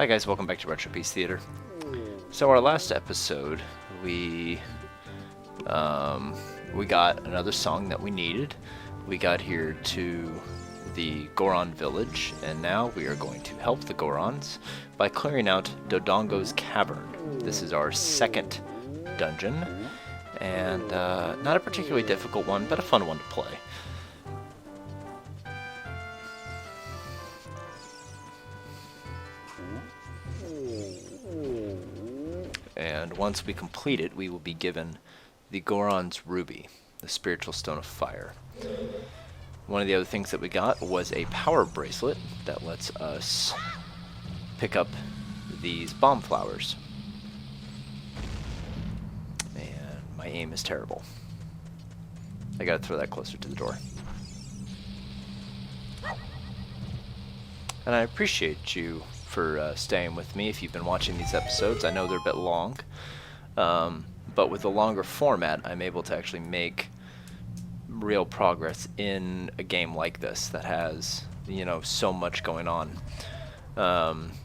Hi guys, welcome back to Retropiece Theater. So our last episode, we got another song that we needed. We got here to the Goron village, and now we are going to help the Gorons by clearing out Dodongo's Cavern. This is our second dungeon, and not a particularly difficult one, but a fun one to play. And once we complete it, we will be given the Goron's Ruby, the spiritual stone of fire. One of the other things that we got was a power bracelet that lets us pick up these bomb flowers. And my aim is terrible. I gotta throw that closer to the door. And I appreciate you for staying with me if you've been watching these episodes. I know they're a bit long, but with a longer format, I'm able to actually make real progress in a game like this that has, you know, so much going on.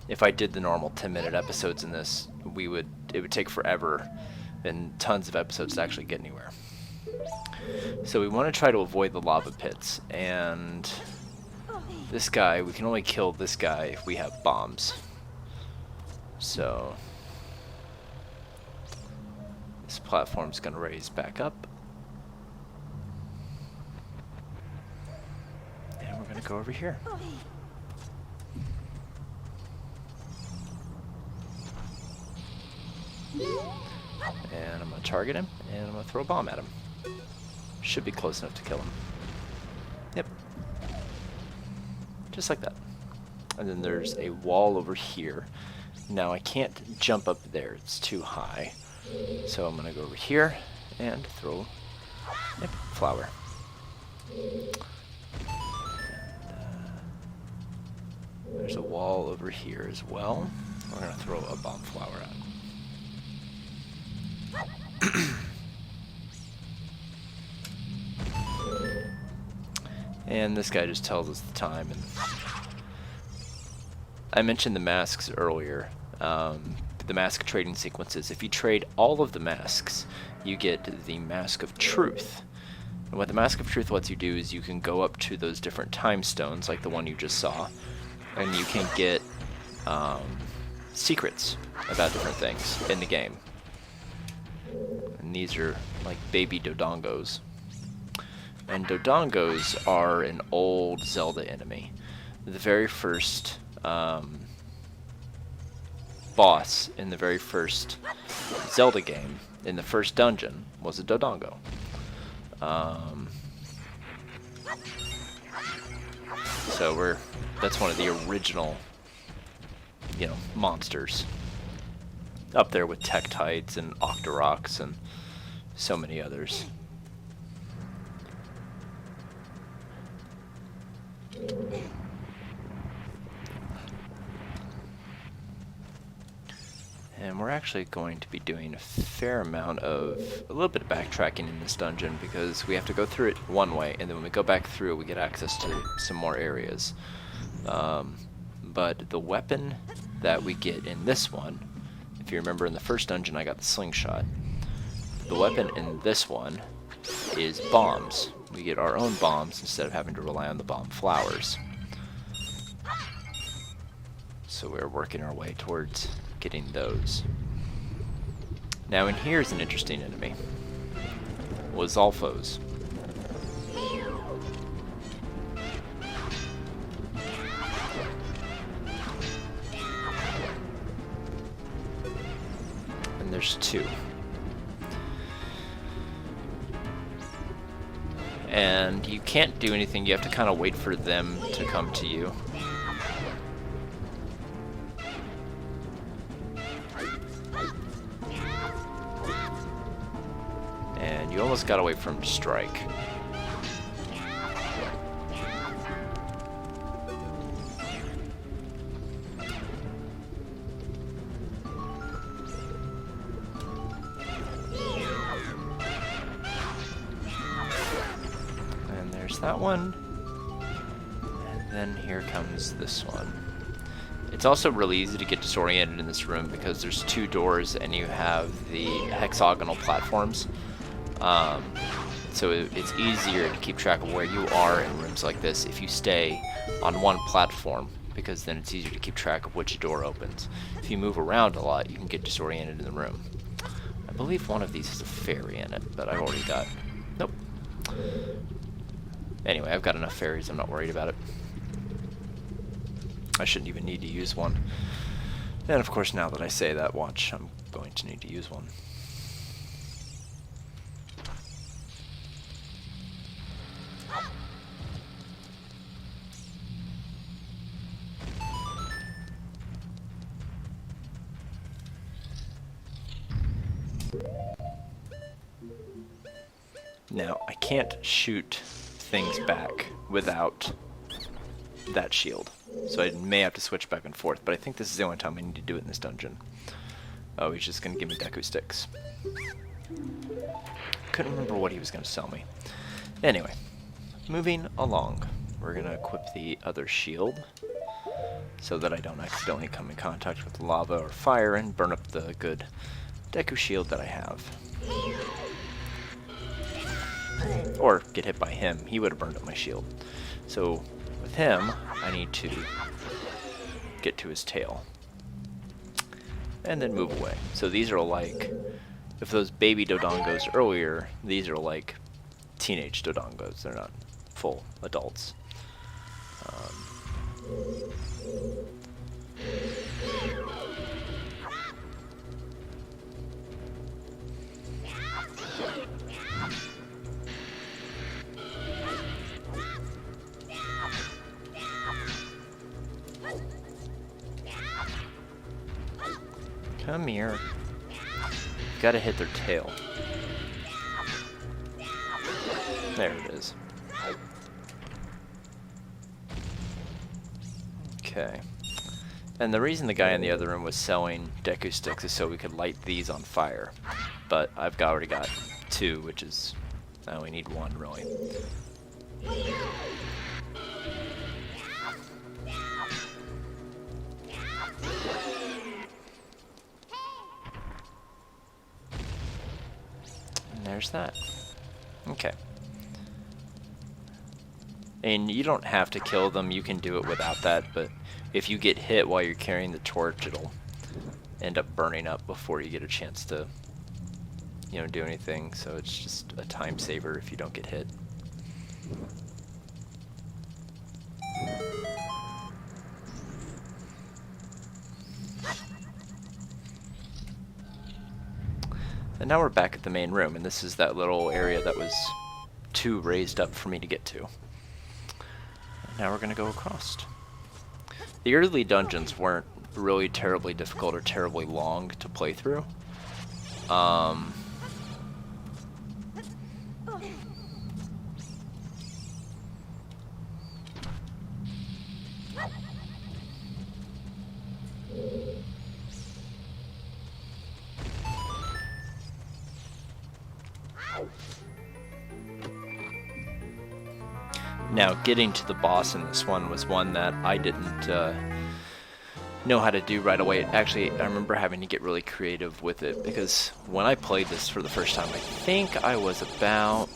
If I did the normal 10-minute episodes in this, it would take forever and tons of episodes to actually get anywhere. So we want to try to avoid the lava pits, and this guy, we can only kill this guy if we have bombs. So this platform's gonna raise back up. And we're gonna go over here. And I'm gonna target him, and I'm gonna throw a bomb at him. Should be close enough to kill him. Yep. Just like that. And then there's a wall over here. Now I can't jump up there, it's too high. So I'm gonna go over here and throw a flower. And, there's a wall over here as well. We're gonna throw a bomb flower out. And this guy just tells us the time. And I mentioned the masks earlier, the mask trading sequences. If you trade all of the masks, you get the Mask of Truth. And what the Mask of Truth lets you do is you can go up to those different time stones, like the one you just saw, and you can get secrets about different things in the game. And these are like baby Dodongos. And Dodongos are an old Zelda enemy. The very first boss in the very first Zelda game, in the first dungeon, was a Dodongo. So that's one of the original, you know, monsters. Up there with Tektites and Octoroks and so many others. And we're actually going to be doing a little bit of backtracking in this dungeon, because we have to go through it one way, and then when we go back through, we get access to some more areas. But the weapon that we get in this one, if you remember in the first dungeon I got the slingshot, the weapon in this one is bombs. We get our own bombs instead of having to rely on the bomb flowers. So we're working our way towards getting those. Now in here is an interesting enemy. Lozalfos. And there's two. And you can't do anything, you have to kind of wait for them to come to you. And you almost gotta wait for him to strike. That one, and then here comes this one. It's also really easy to get disoriented in this room because there's 2 doors and you have the hexagonal platforms. So it's easier to keep track of where you are in rooms like this if you stay on one platform, because then it's easier to keep track of which door opens. If you move around a lot, you can get disoriented in the room. I believe one of these has a fairy in it, but I've already got... Nope. Anyway, I've got enough fairies, I'm not worried about it. I shouldn't even need to use one. And of course, now that I say that, watch, I'm going to need to use one. Now, I can't shoot things back without that shield, so I may have to switch back and forth, but I think this is the only time I need to do it in this dungeon. Oh, he's just going to give me Deku sticks. Couldn't remember what he was going to sell me. Anyway, moving along, we're going to equip the other shield so that I don't accidentally come in contact with lava or fire and burn up the good Deku shield that I have. Or get hit by him. He would have burned up my shield. So with him, I need to get to his tail and then move away. So these are like, if those baby Dodongos earlier, these are like teenage Dodongos. They're not full adults. Come here. Gotta hit their tail. There it is. Okay. And the reason the guy in the other room was selling Deku sticks is so we could light these on fire. But I've already got 2, which is... I only need 1, really. There's that. Okay. And you don't have to kill them, you can do it without that, but if you get hit while you're carrying the torch, it'll end up burning up before you get a chance to, you know, do anything, so it's just a time saver if you don't get hit. And now we're back at the main room, and this is that little area that was too raised up for me to get to. And now we're going to go across. The early dungeons weren't really terribly difficult or terribly long to play through. Now, getting to the boss in this one was one that I didn't know how to do right away. Actually, I remember having to get really creative with it, because when I played this for the first time, I think I was about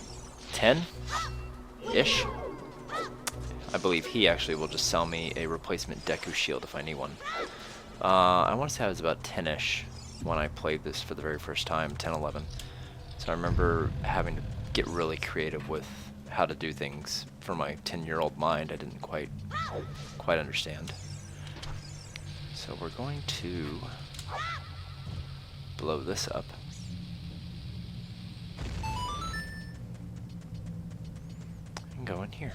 10-ish. I believe he actually will just sell me a replacement Deku shield if I need one. I want to say I was about 10-ish when I played this for the very first time, 10, 11. So I remember having to get really creative with how to do things. For my 10-year-old mind, I didn't quite understand. So we're going to blow this up. And go in here.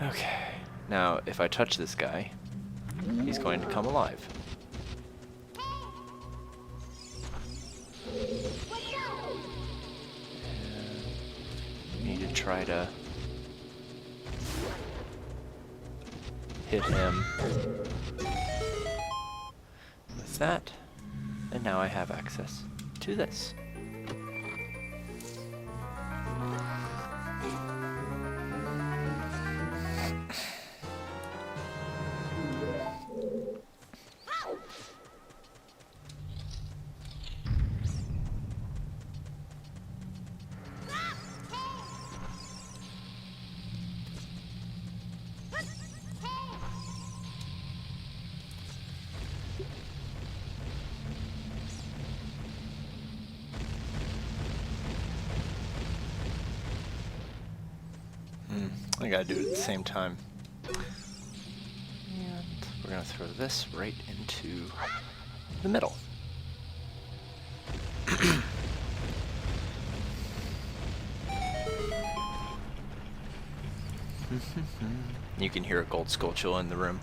Okay. Now, if I touch this guy, he's going to come alive. Need to try to hit him with that, and now I have access to this. I gotta do it at the same time. And we're gonna throw this right into the middle. You can hear a gold skull chill in the room.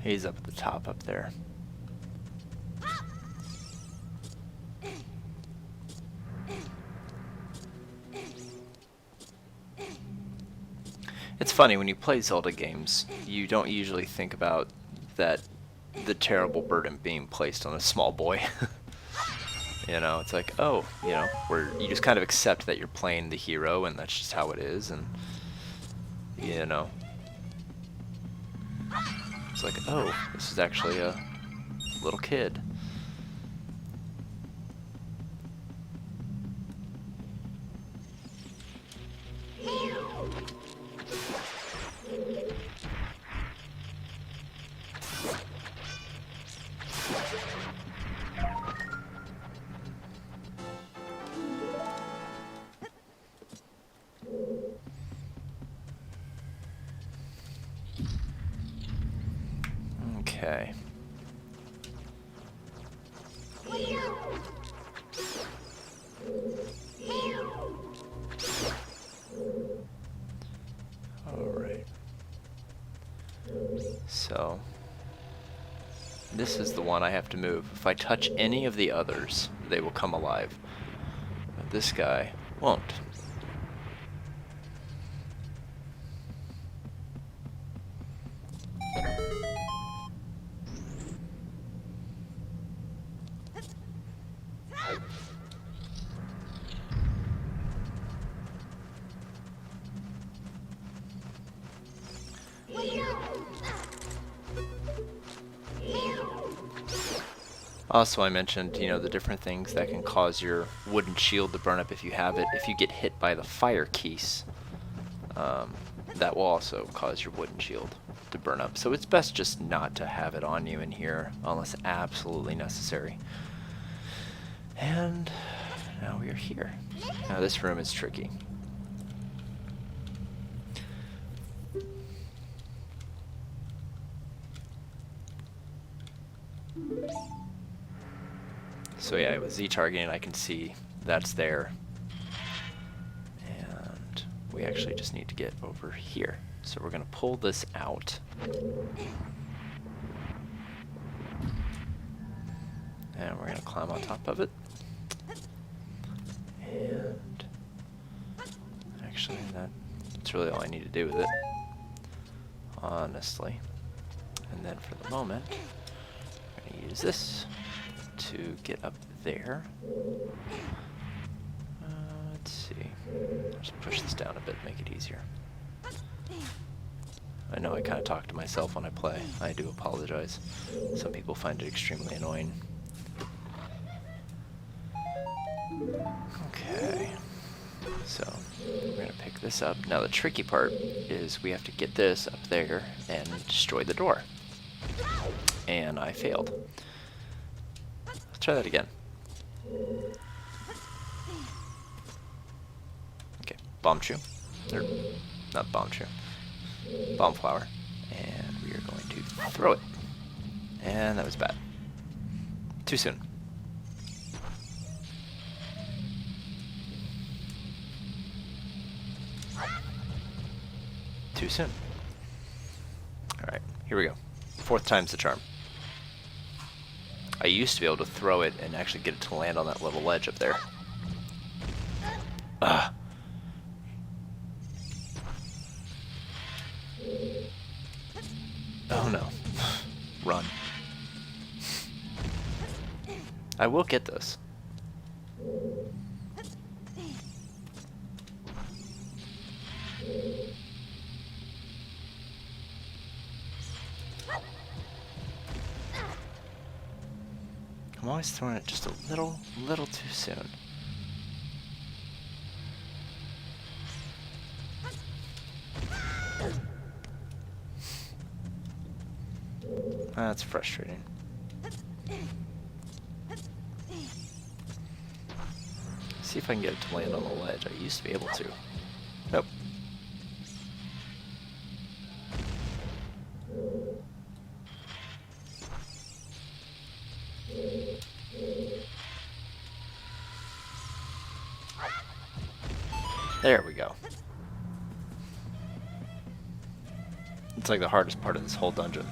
He's up at the top up there. It's funny, when you play Zelda games, you don't usually think about that the terrible burden being placed on a small boy. You know, it's like, oh, you know, where you just kind of accept that you're playing the hero and that's just how it is, and you know, it's like, oh, this is actually a little kid. Okay. Alright. So, this is the one I have to move. If I touch any of the others, they will come alive. But this guy won't. Also, I mentioned, you know, the different things that can cause your wooden shield to burn up if you have it. If you get hit by the fire keys, that will also cause your wooden shield to burn up. So it's best just not to have it on you in here unless absolutely necessary. And now we are here. Now this room is tricky. So yeah, with Z targeting, I can see that's there. And we actually just need to get over here. So we're going to pull this out. And we're going to climb on top of it. And actually, that's really all I need to do with it, honestly. And then for the moment, I'm going to use this to get up there. Let's see. I'll just push this down a bit, make it easier. I know I kind of talk to myself when I play. I do apologize. Some people find it extremely annoying. Okay. So, we're going to pick this up. Now the tricky part is we have to get this up there and destroy the door. And I failed. Try that again. Okay, bomb chew. Or, not bomb chew. Bomb flower. And we are going to throw it. And that was bad. Too soon. Too soon. Alright, here we go. 4th time's the charm. I used to be able to throw it and actually get it to land on that little ledge up there. Ugh. Oh no. Run. I will get this. I'm always throwing it just a little too soon. That's See if I can get it to land on the ledge. I used to be able to. Nope. There we go. It's like the hardest part of this whole dungeon.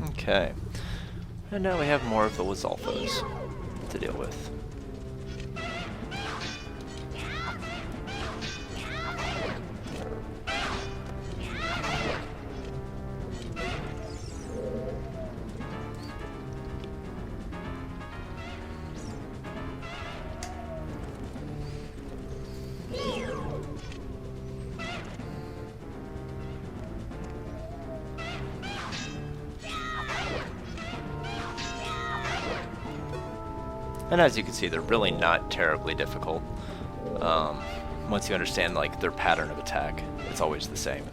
Okay. And now we have more of the Lizalfos to deal with. And as you can see, they're really not terribly difficult. Once you understand like their pattern of attack, it's always the same.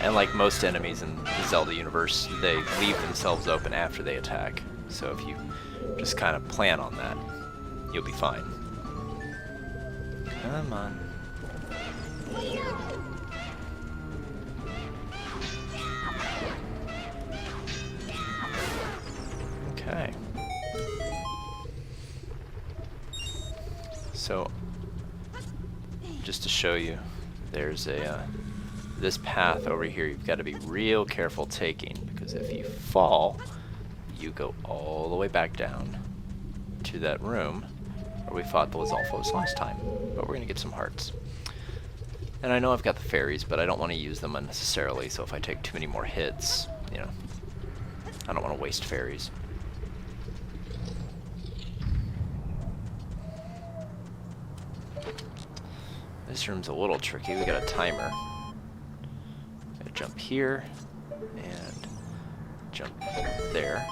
And like most enemies in the Zelda universe, they leave themselves open after they attack. So if you just kind of plan on that, you'll be fine. Come on. Okay. So, just to show you, there's a this path over here you've got to be real careful taking, because if you fall, you go all the way back down to that room where we fought the Lizalfos last time. But we're going to get some hearts. And I know I've got the fairies, but I don't want to use them unnecessarily, so if I take too many more hits, you know, I don't want to waste fairies. This room's a little tricky. We got a timer. Gotta jump here and jump there.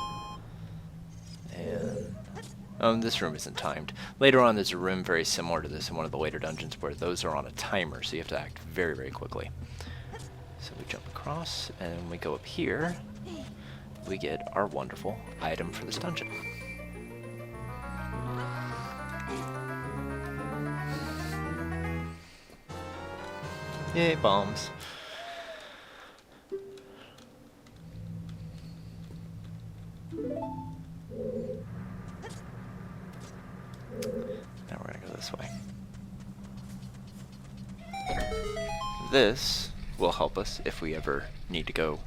And this room isn't timed. Later on, there's a room very similar to this in one of the later dungeons where those are on a timer, so you have to act very, very quickly. So we jump across, and we go up here. We get our wonderful item for this dungeon. Yay, bombs. Now we're gonna go this way. This will help us if we ever need to go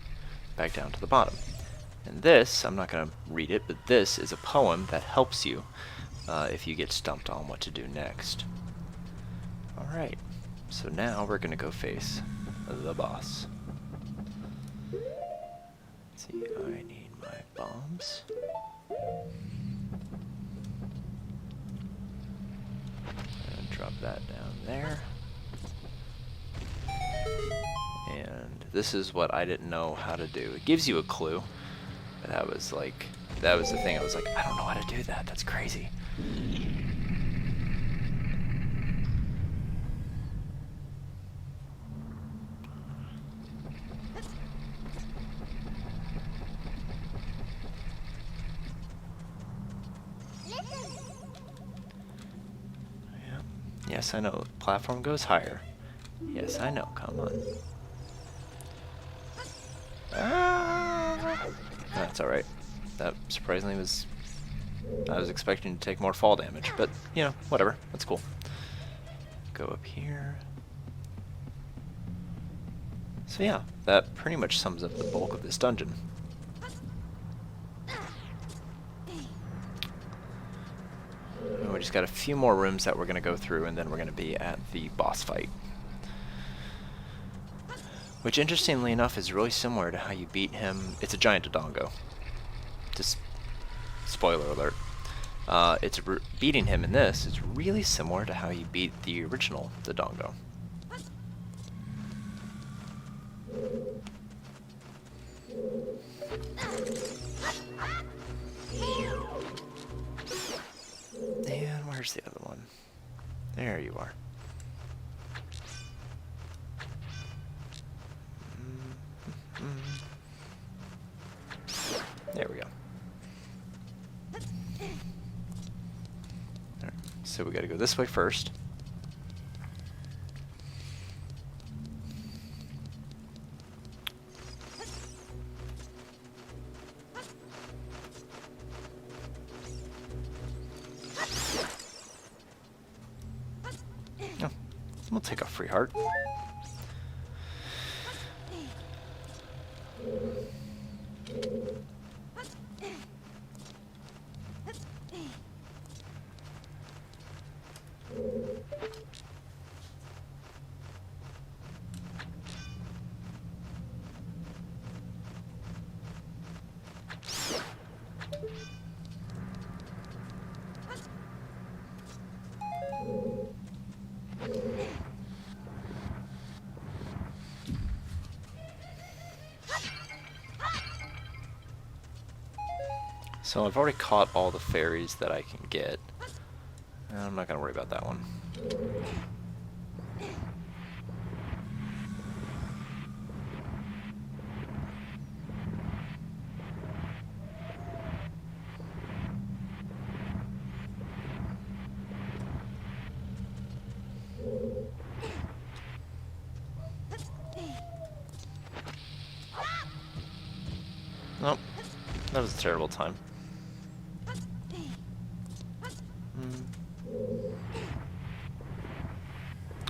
back down to the bottom. And this, I'm not gonna read it, but this is a poem that helps you if you get stumped on what to do next. Alright. So now we're gonna go face the boss. Let's see, I need my bombs. And drop that down there. And this is what I didn't know how to do. It gives you a clue, but that was the thing. I was like, I don't know how to do that. That's crazy. Yes, I know. Platform goes higher. Yes, I know. Come on. Ah! That's alright. That surprisingly was... I was expecting to take more fall damage, but, you know, whatever. That's cool. Go up here. So yeah, that pretty much sums up the bulk of this dungeon. We just got a few more rooms that we're going to go through, and then we're going to be at the boss fight. Which, interestingly enough, is really similar to how you beat him. It's a giant Dodongo. Just spoiler alert. Beating him in this is really similar to how you beat the original Dodongo. Where's the other one? There you are. There we go. Alright, so we gotta go this way first. Oh, we'll take a free heart. So I've already caught all the fairies that I can get. I'm not going to worry about that one. Nope, that was a terrible time.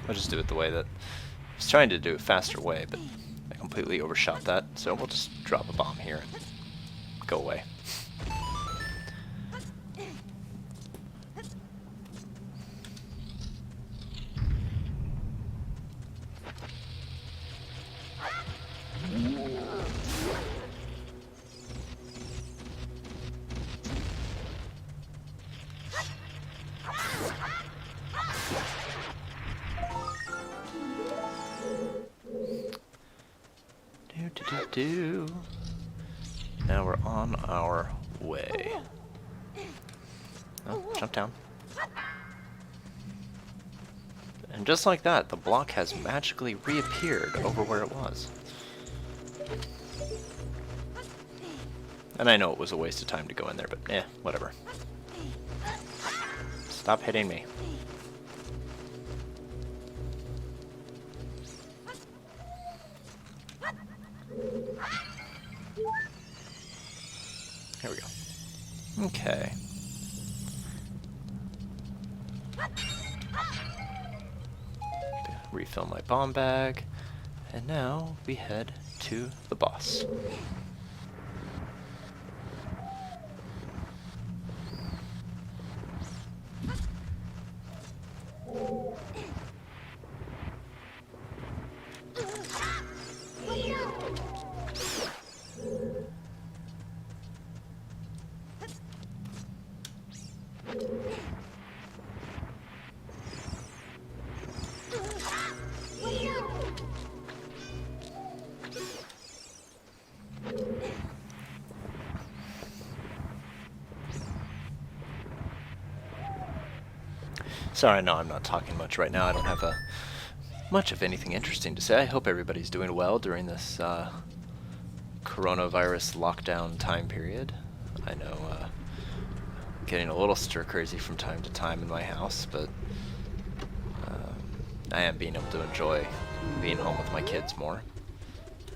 I'll just do it the way that I was trying to do a faster way, but I completely overshot that, so we'll just drop a bomb here and go away. Now we're on our way. Oh, jump down. And just like that, the block has magically reappeared over where it was. And I know it was a waste of time to go in there, but whatever. Stop hitting me. Here we go. Okay. Refill my bomb bag. And now we head to the boss. Sorry, no, I'm not talking much right now. I don't have much of anything interesting to say. I hope everybody's doing well during this coronavirus lockdown time period. I know getting a little stir-crazy from time to time in my house, but I am being able to enjoy being home with my kids more,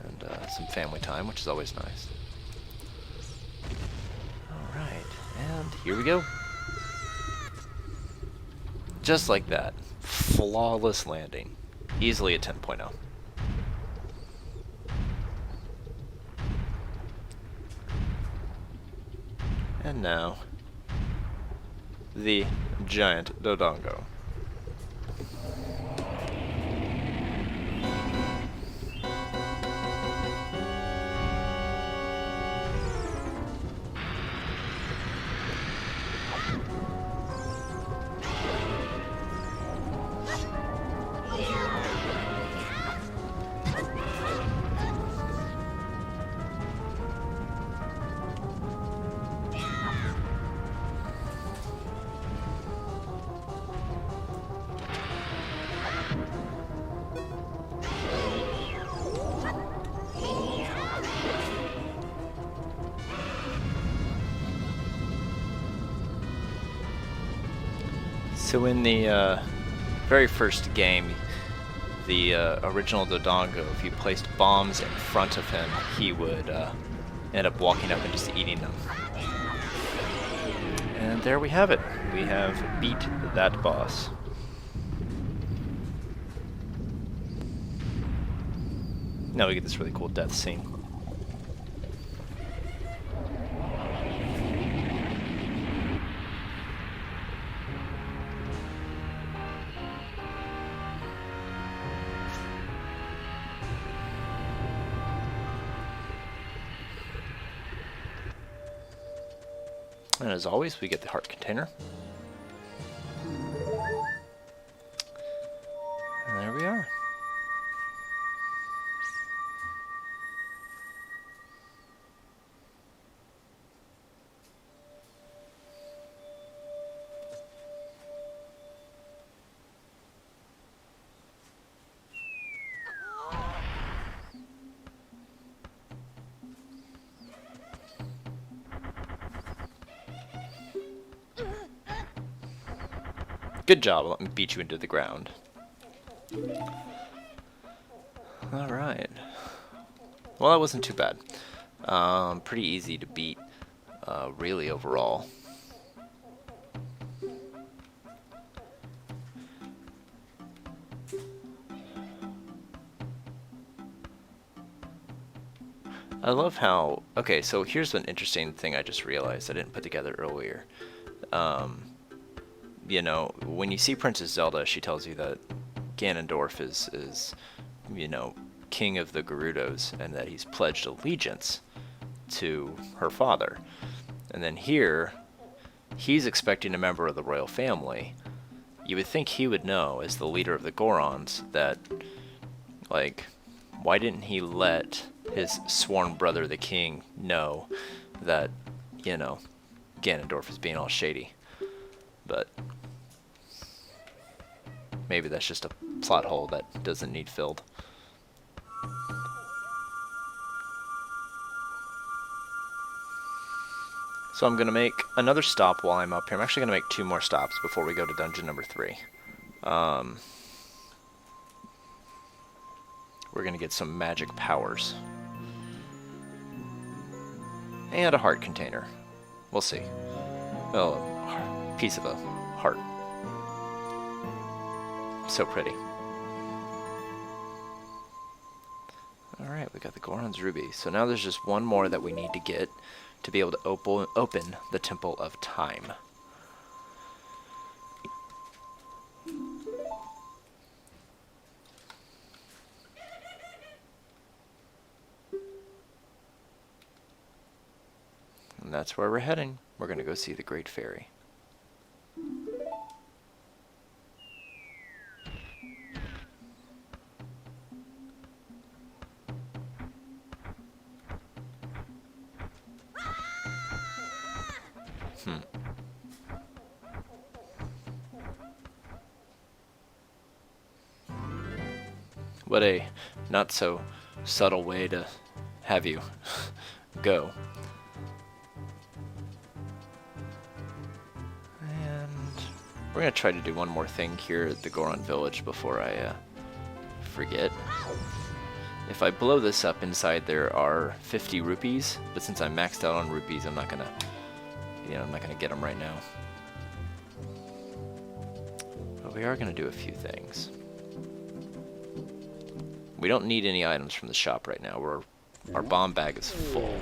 and some family time, which is always nice. Alright, and here we go. Just like that. Flawless landing. Easily a 10.0. And now, the giant Dodongo. So in the very first game, the original Dodongo, if you placed bombs in front of him, he would end up walking up and just eating them. And there we have it. We have beat that boss. Now we get this really cool death scene. And as always, we get the heart container. And there we are. Good job, let me beat you into the ground. Alright. Well, that wasn't too bad. Pretty easy to beat, really, overall. I love how... Okay, so here's an interesting thing I just realized I didn't put together earlier. You know, when you see Princess Zelda, she tells you that Ganondorf is, you know, king of the Gerudos, and that he's pledged allegiance to her father. And then here, he's expecting a member of the royal family. You would think he would know, as the leader of the Gorons, that, like, why didn't he let his sworn brother, the king, know that, you know, Ganondorf is being all shady? But maybe that's just a plot hole that doesn't need filled. So I'm going to make another stop while I'm up here. I'm actually going to make 2 more stops before we go to dungeon number 3. We're going to get some magic powers. And a heart container. We'll see. Well, a piece of a heart. So pretty. Alright, we got the Goron's Ruby. So now there's just one more that we need to get to be able to open the Temple of Time. And that's where we're heading. We're going to go see the Great Fairy. What a not so subtle way to have you go. And we're going to try to do one more thing here at the Goron Village before I forget. If I blow this up inside, there are 50 rupees, but since I'm maxed out on rupees, I'm not going to, I'm not going to get them right now. But we are going to do a few things. We don't need any items from the shop right now. Our bomb bag is full.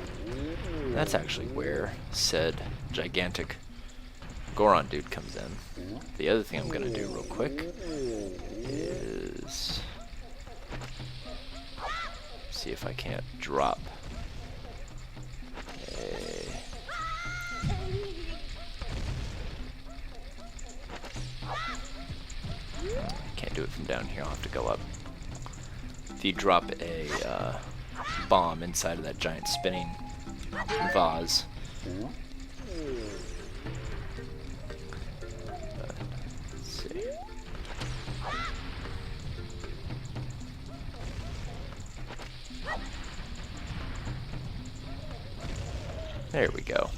That's actually where said gigantic Goron dude comes in. The other thing I'm going to do real quick is see if I can't drop a... Can't do it from down here. I'll have to go up. If you drop a bomb inside of that giant spinning vase, let's see. There we go.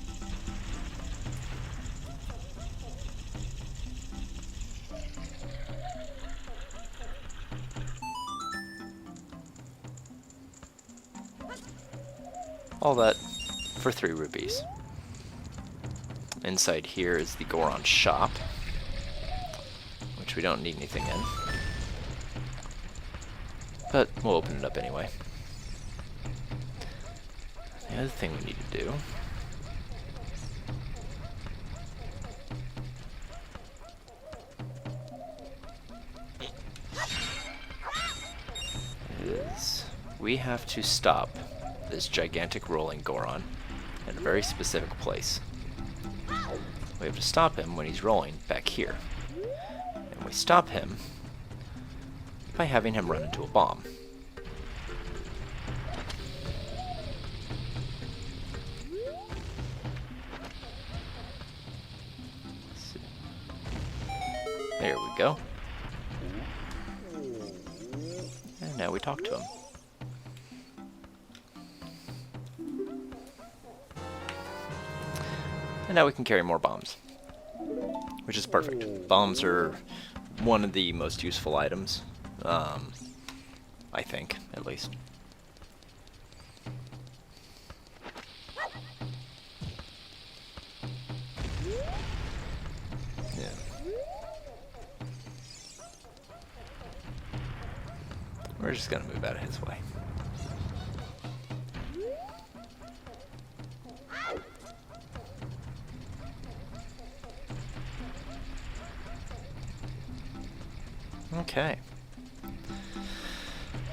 All that for 3 rupees. Inside here is the Goron shop, which we don't need anything in. But we'll open it up anyway. The other thing we need to do is we have to stop this gigantic rolling Goron in a very specific place. We have to stop him when he's rolling back here. And we stop him by having him run into a bomb. There we go. And now we talk to him. And now we can carry more bombs, which is perfect. Bombs are one of the most useful items, I think, at least. Yeah. We're just gonna move out of his way. Okay.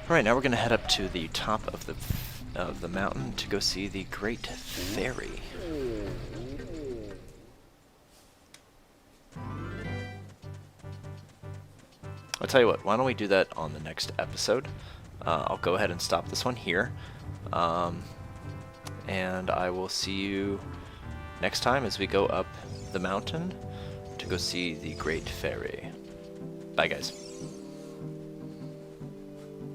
Alright, now we're going to head up to the top of the mountain to go see the Great Fairy. I'll tell you what, why don't we do that on the next episode? I'll go ahead and stop this one here. And I will see you next time as we go up the mountain to go see the Great Fairy. Bye, guys.